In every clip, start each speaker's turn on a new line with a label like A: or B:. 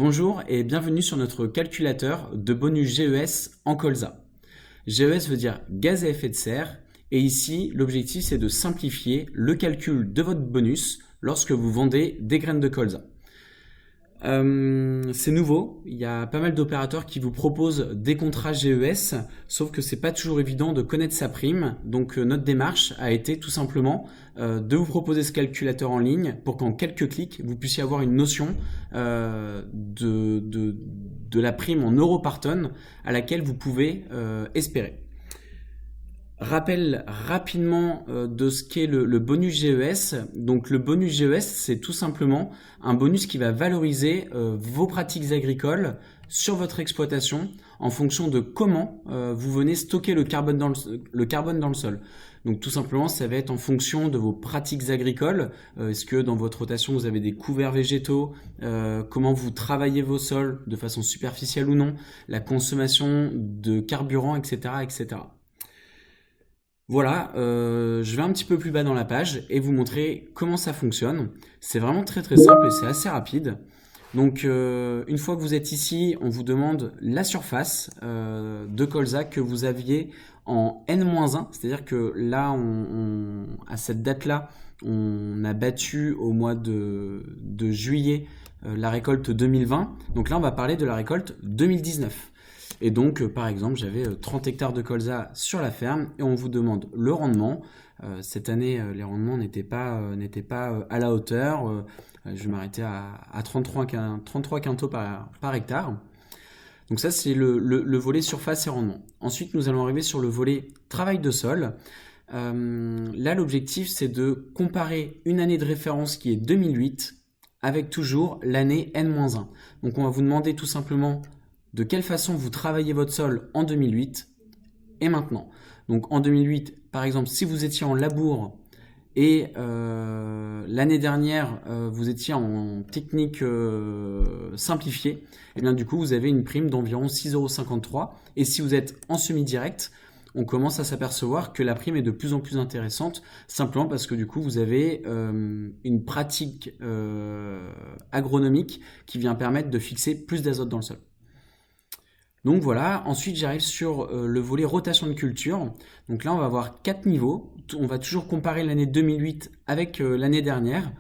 A: Bonjour et bienvenue sur notre calculateur de bonus GES en colza. GES veut dire gaz à effet de serre et ici l'objectif c'est de simplifier le calcul de votre bonus lorsque vous vendez des graines de colza. C'est nouveau, il y a pas mal d'opérateurs qui vous proposent des contrats GES, sauf que c'est pas toujours évident de connaître sa prime, donc notre démarche a été tout simplement de vous proposer ce calculateur en ligne pour qu'en quelques clics vous puissiez avoir une notion de la prime en euros par tonne à laquelle vous pouvez espérer. Rappel rapidement de ce qu'est le bonus GES. Donc le bonus GES, c'est tout simplement un bonus qui va valoriser vos pratiques agricoles sur votre exploitation en fonction de comment vous venez stocker le carbone dans le sol. Donc tout simplement, ça va être en fonction de vos pratiques agricoles. Est-ce que dans votre rotation, vous avez des couverts végétaux, comment vous travaillez vos sols de façon superficielle ou non, la consommation de carburant, etc., etc. Voilà, je vais un petit peu plus bas dans la page et vous montrer comment ça fonctionne. C'est vraiment très très simple et c'est assez rapide. Donc une fois que vous êtes ici, on vous demande la surface de colza que vous aviez en N-1, c'est-à-dire que là, à cette date-là, on a battu au mois de juillet la récolte 2020. Donc là, on va parler de la récolte 2019. Et donc, par exemple, j'avais 30 hectares de colza sur la ferme et on vous demande le rendement. Cette année, les rendements n'étaient pas à la hauteur. Je vais m'arrêter à 33 quintaux par hectare. Donc ça, c'est le volet surface et rendement. Ensuite, nous allons arriver sur le volet travail de sol. Là, l'objectif, c'est de comparer une année de référence qui est 2008 avec toujours l'année N-1. Donc, on va vous demander tout simplement de quelle façon vous travaillez votre sol en 2008 et maintenant. Donc en 2008, par exemple, si vous étiez en labour et l'année dernière, vous étiez en technique simplifiée, et bien du coup, vous avez une prime d'environ 6,53 €. Et si vous êtes en semi-direct, on commence à s'apercevoir que la prime est de plus en plus intéressante, simplement parce que du coup, vous avez une pratique agronomique qui vient permettre de fixer plus d'azote dans le sol. Donc voilà, ensuite j'arrive sur le volet rotation de culture. Donc là on va avoir 4 niveaux. On va toujours comparer l'année 2008 avec l'année dernière.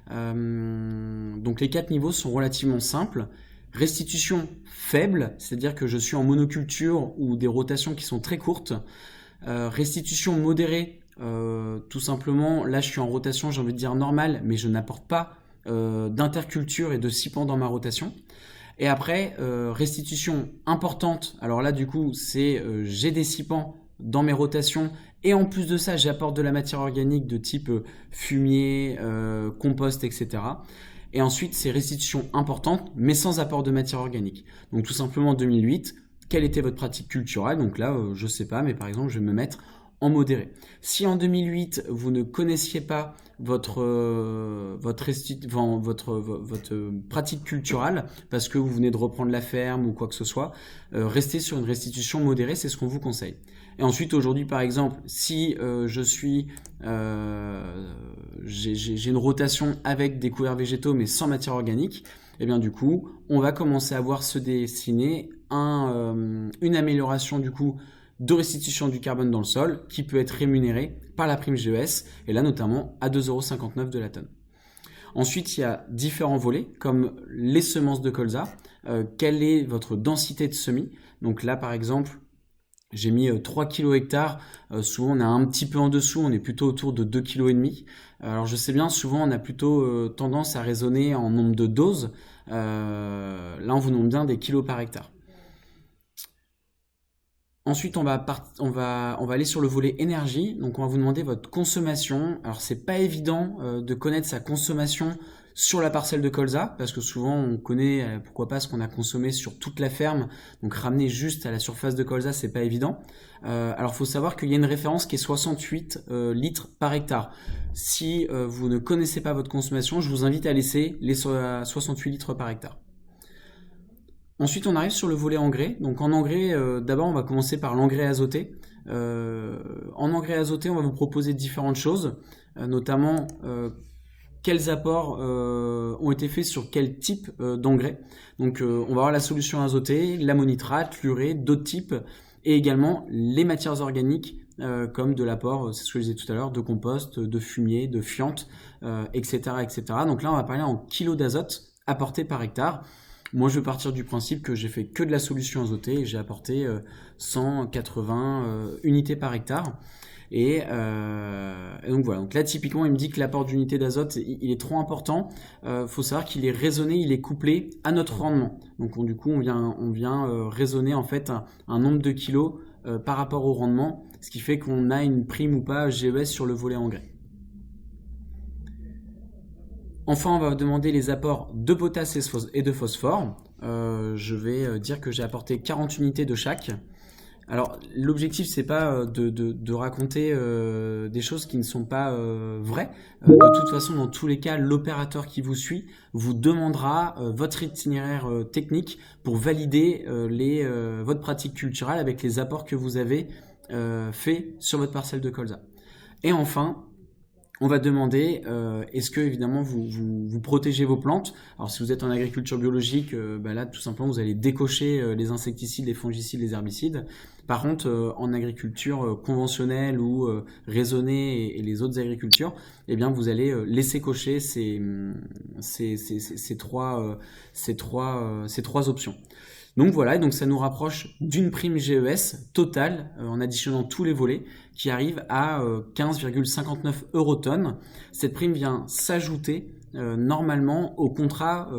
A: Donc les 4 niveaux sont relativement simples. Restitution faible, c'est-à-dire que je suis en monoculture ou des rotations qui sont très courtes. Restitution modérée, tout simplement, là je suis en rotation, j'ai envie de dire normale, mais je n'apporte pas d'interculture et de scipan dans ma rotation. Et après, restitution importante, alors là du coup c'est j'ai des scipan dans mes rotations et en plus de ça j'apporte de la matière organique de type fumier, compost, etc. Et ensuite c'est restitution importante mais sans apport de matière organique. Donc tout simplement en 2008, quelle était votre pratique culturelle? Donc là je sais pas, mais par exemple je vais me mettre en modéré. Si en 2008 vous ne connaissiez pas votre pratique culturelle parce que vous venez de reprendre la ferme ou quoi que ce soit, restez sur une restitution modérée, c'est ce qu'on vous conseille. Et ensuite aujourd'hui par exemple, si j'ai une rotation avec des couverts végétaux mais sans matière organique, et bien du coup on va commencer à voir se dessiner une amélioration du coup de restitution du carbone dans le sol qui peut être rémunérée par la prime GES et là notamment à 2,59 € de la tonne. Ensuite, il y a différents volets comme les semences de colza. Quelle est votre densité de semis? Donc là, par exemple, j'ai mis 3 kg hectare. Souvent, on est un petit peu en dessous. On est plutôt autour de 2,5 kg. Alors, je sais bien, souvent, on a plutôt tendance à raisonner en nombre de doses. Là, on vous demande bien des kilos par hectare. Ensuite, on va aller sur le volet énergie. Donc, on va vous demander votre consommation. Alors, c'est pas évident de connaître sa consommation sur la parcelle de colza parce que souvent, on connaît pourquoi pas ce qu'on a consommé sur toute la ferme. Donc, ramener juste à la surface de colza, c'est pas évident. Alors, faut savoir qu'il y a une référence qui est 68 litres par hectare. Si vous ne connaissez pas votre consommation, je vous invite à laisser les 68 litres par hectare. Ensuite, on arrive sur le volet engrais. Donc en engrais, d'abord, on va commencer par l'engrais azoté. En engrais azoté, on va vous proposer différentes choses, notamment quels apports ont été faits sur quel type d'engrais. Donc on va avoir la solution azotée, l'ammonitrate, l'urée, d'autres types, et également les matières organiques comme de l'apport, c'est ce que je disais tout à l'heure, de compost, de fumier, de fiente, etc., etc. Donc là, on va parler en kilos d'azote apportés par hectare. Moi, je vais partir du principe que j'ai fait que de la solution azotée et j'ai apporté 180 unités par hectare. Et donc voilà, donc là typiquement il me dit que l'apport d'unités d'azote il est trop important. Faut savoir qu'il est raisonné, il est couplé à notre rendement. Donc du coup on vient raisonner en fait un nombre de kilos par rapport au rendement, ce qui fait qu'on a une prime ou pas GES sur le volet engrais. Enfin, on va demander les apports de potasse et de phosphore. Je vais dire que j'ai apporté 40 unités de chaque. Alors, l'objectif, c'est pas de raconter des choses qui ne sont pas vraies. De toute façon, dans tous les cas, l'opérateur qui vous suit vous demandera votre itinéraire technique pour valider votre pratique culturelle avec les apports que vous avez faits sur votre parcelle de colza. Et enfin, on va demander est-ce que évidemment vous protégez vos plantes. Alors si vous êtes en agriculture biologique, là tout simplement vous allez décocher les insecticides, les fongicides, les herbicides. Par contre en agriculture conventionnelle ou raisonnée et les autres agricultures, eh bien vous allez laisser cocher ces trois options. Donc voilà, donc ça nous rapproche d'une prime GES totale en additionnant tous les volets qui arrive à 15,59 eurotonnes. Cette prime vient s'ajouter normalement au contrat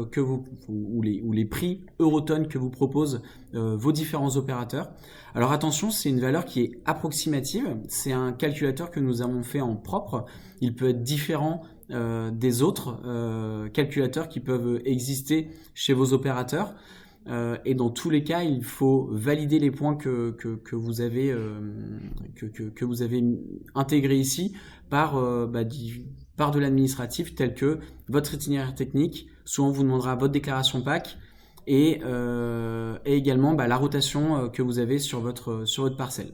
A: ou les prix eurotonnes que vous proposent vos différents opérateurs. Alors attention, c'est une valeur qui est approximative. C'est un calculateur que nous avons fait en propre. Il peut être différent des autres calculateurs qui peuvent exister chez vos opérateurs. Et dans tous les cas, il faut valider les points que vous avez intégrés ici par de l'administratif tel que votre itinéraire technique. Souvent, on vous demandera votre déclaration PAC et également la rotation que vous avez sur votre parcelle.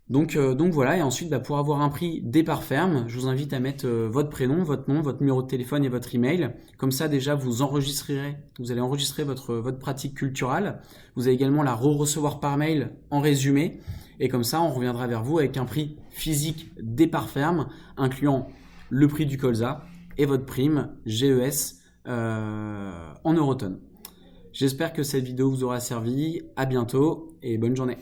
A: Donc voilà, et ensuite pour avoir un prix départ ferme, je vous invite à mettre votre prénom, votre nom, votre numéro de téléphone et votre email. Comme ça déjà vous allez enregistrer votre pratique culturelle. Vous allez également la recevoir par mail en résumé. Et comme ça on reviendra vers vous avec un prix physique départ ferme, incluant le prix du colza et votre prime GES en eurotonnes. J'espère que cette vidéo vous aura servi. À bientôt et bonne journée.